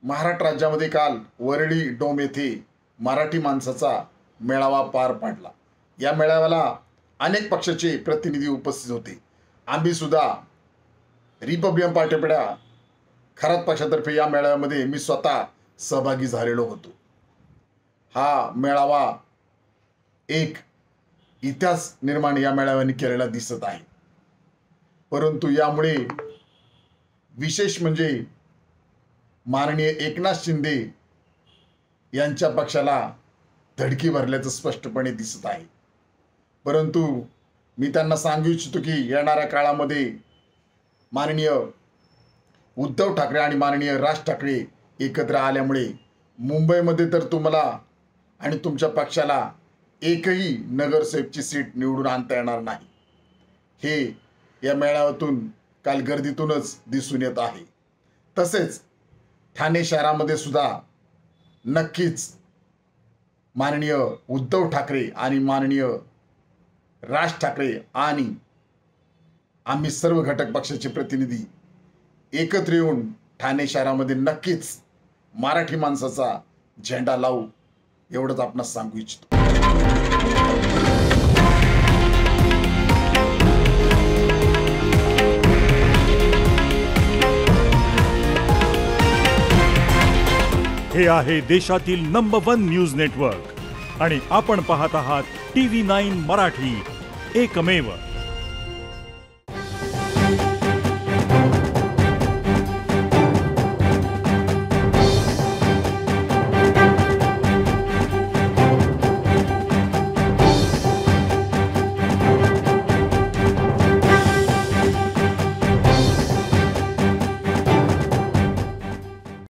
महाराष्ट्र राज्यामध्ये काल वरळी डोम येथे मराठी माणसाचा मेळावा पार पडला। या मेळाव्याला अनेक पक्षाचे प्रतिनिधी उपस्थित होते। आम्ही सुद्धा रिपब्लिकन पार्टीपेढा खरात पक्षातर्फे या मेळाव्यामध्ये मी स्वतः सहभागी झालेलो होतो। हा मेळावा एक इतिहास निर्माण या मेळाव्याने केलेला दिसत आहे। परंतु यामुळे विशेष म्हणजे माननीय एकनाथ शिंदे यांच्या पक्षाला धडकी भरल्याचं स्पष्टपणे दिसत आहे। परंतु मी त्यांना सांगू इच्छितो की येणाऱ्या काळामध्ये माननीय उद्धव ठाकरे आणि माननीय राज ठाकरे एकत्र आल्यामुळे मुंबईमध्ये तर तुम्हाला आणि तुमच्या पक्षाला एकही नगरसेवकची सीट निवडून आणता येणार नाही। हे या मेळाव्यातून काल गर्दीतूनच दिसून येत आहे। तसेच ठाणे शहरामध्ये सुद्धा नक्कीच माननीय उद्धव ठाकरे आणि माननीय राज ठाकरे आणि आम्ही सर्व घटक पक्षाचे प्रतिनिधी एकत्र येऊन ठाणे शहरामध्ये नक्कीच मराठी माणसाचा झेंडा लावू एवढंच आपणास सांगू इच्छितो। हे आहे देशातील नंबर 1 न्यूज नेटवर्क आणि आपण पाहत आहात TV9 मराठी, एकमेव।